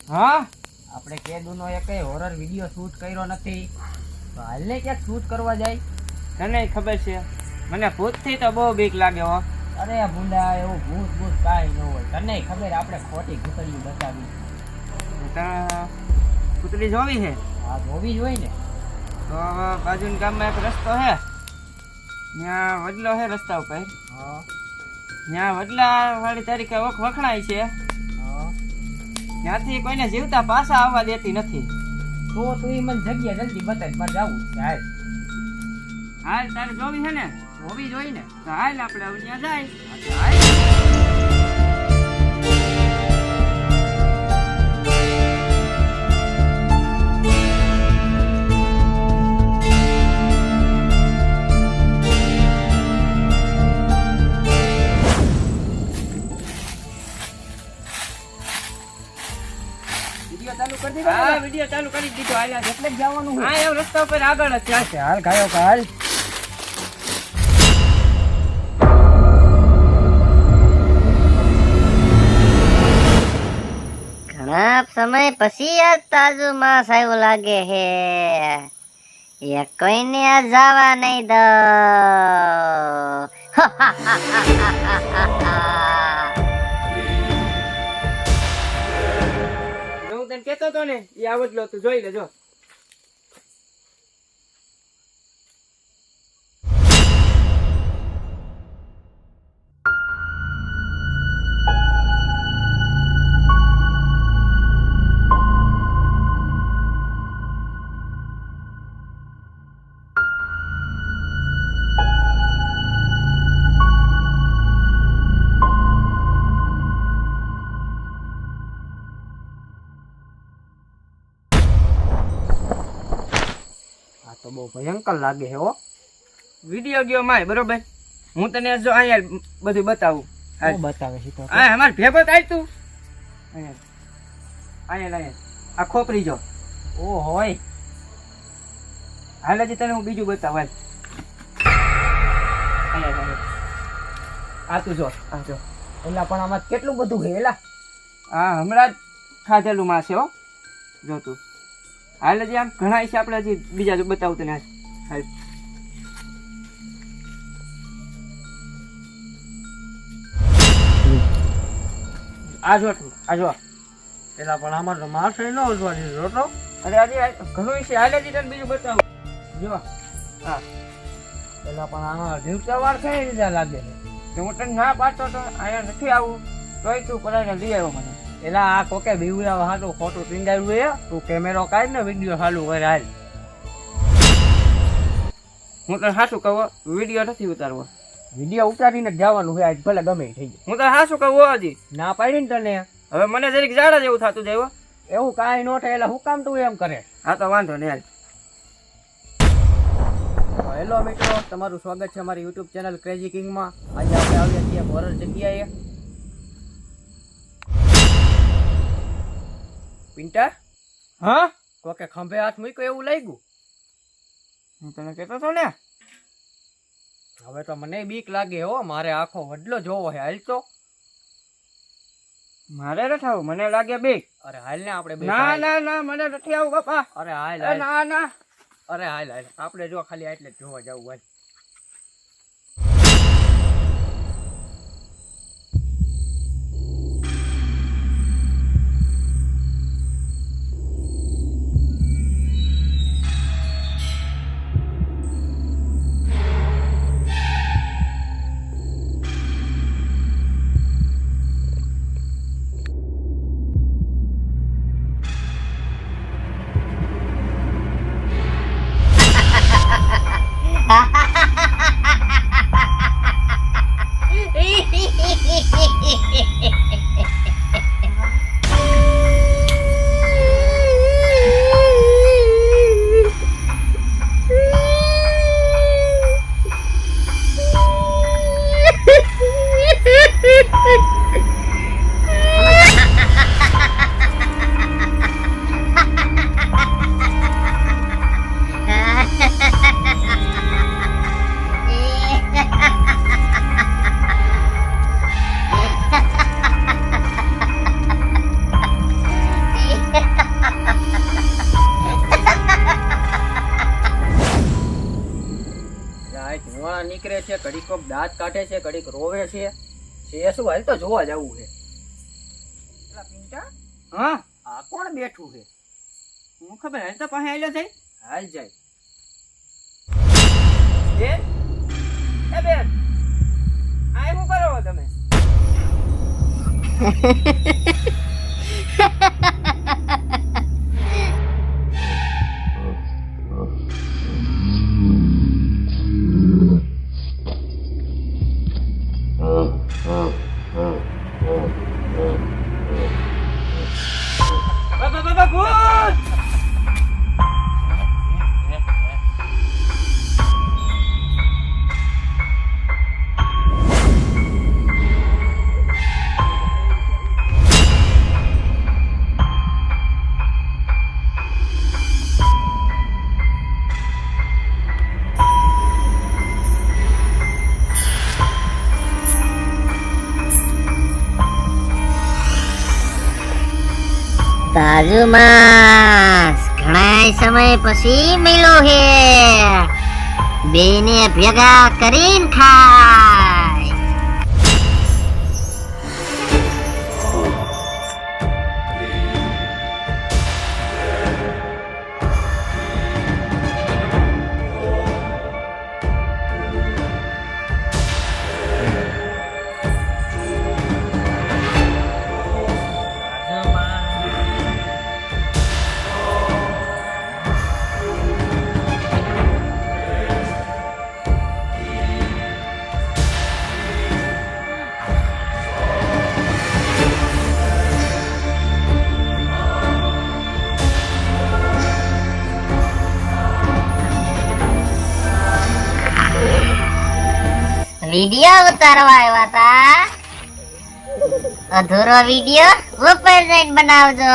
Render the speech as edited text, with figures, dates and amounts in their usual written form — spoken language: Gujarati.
हाँ આપણે કેદુનો એકેય હોરર વિડિયો શૂટ કર્યો નથી તો હાલને ક્યાંક શૂટ કરવા જાય તને ખબર છે મને ભૂતથી તો બહુ બીક લાગે હો અરે ભૂંડા એવું ભૂત કાંઈ ન હોય તને ખબર આપણે ખોટી ઘૂંટડી બતાવી કૂતરી જોવી છે હા જોવી જ હોય ને તો બાજુના ગામમાં એક રસ્તો છે ત્યાં વડલો છે રસ્તા ઉપર હા ત્યાં વડલા વાળી તારીખે વખણાય છે ત્યાંથી કોઈને જીવતા પાછા આવવા દેતી નથી તો તું મને જગ્યા જલ્દી બતાવી મારે જવું છે હાલ હાલ તારે જોવી છે ને જોવી જોઈ ને તો હાલ આપણે હવે ત્યાં જાય વિડિયો ચાલુ કરી દીધો હાલ એટલે જ જવાનું હા એવું રસ્તા ઉપર આગળ જ છે હાલ ગાયો હાલ ઘણા સમય પછી આ તાજું માંસ આવ્યું લાગે હે એ કોઈને આ જવા નહીં દો હું તને કેતો તો ને એ આવડલો તું જોઈ લેજો તો બહુ ભયંકર લાગે છે હો વિડિયો ગયો માય બરોબર હું તને જો અહીંયા બધું બતાવું શું બતાવે છે તો હા અમાર ભેગો થાય તું અહીંયા આ ખોપરી જો ઓ હોય હાલ હજી તને હું બીજું બતાવું અહીંયા આ તું જો આ જો એલા પણ આમાં કેટલું બધું છે એલા હા હમણાં જ ખાધેલું માં છે હો જો તું હાલ હજી આમ ઘણા છે આપણે હજી બીજા જો બતાવું તને હાલ આ જો એલા પણ આમાં તો માસ ન ઉજવાની રોટલો અરે હજી ઘણું છે હાલ હજી તને બીજું બતાવું જો હા એલા પણ આમાં જીવતા વાર કઈ રીતે લાગે છે હું તને ના પાડતો તો અહીંયા નથી આવું તોય તું પડાઈને લઈ આવ્યો મને એલા આ કોકે બીવડાવા હાટું ખોટું ટીંગાવ્યું એ તું કેમેરો કાઢ ને વિડિયો ચાલુ કર હાલ હું તને સાચું કહું વિડીયો નથી ઉતારવો વિડિયો ઉતારીને જવાનું છે આજ ભલે ગમે થઈ જાય હું તને સાચું કહું હજી ના પાડી ને તને હવે મને જરીક જાડા જેવું થતું જાય એવું કાંઈ ન થાય એટલે હું કામ તું એમ કરે હા તો વાંધો નહીં હાલ હેલો મિત્રો તમારું સ્વાગત છે અમારી યુટ્યુબ ચેનલ ક્રેઝી કિંગમાં આજે આપણે આવ્યા છીએ હોરર જગ્યાએ પિન્ટા હા કોકે ખંભે હાથ મૂક્યો એવું લાગ્યું હું તને કહેતો હતો ને હવે તો મને બીક લાગે હો મારે આખો વડલો જોવો છે હાલ તો મારે નથી આવું મને લાગે બીક અરે હાલ ને આપણે ના ના ના મને નથી આવું બાપા અરે હાલ ના ના અરે હાલ આપણે જો ખાલી એટલે જ જોવા જવું હોય Ha ha નીકળે છે, ઘડીક કોક દાંત કાઢે છે, ઘડીક રોવે છે શું? હાલ તો જોવા જવું છે. પેલા પિંટા, હા આ કોણ બેઠું છે? હું ખબર હાલ તો પાસે આવેલો છે. હાલ જાય. બેન એ બેન આ શું કરો તમે? બાબા ભૂત! તાજો માસ ઘણા સમય પછી મળ્યો હે, બેને ભેગા કરીને ખાય. વિડિયો ઉતારવા આવ્યા હતા, અધૂરો વિડિયો ઉપર જઈને બનાવજો.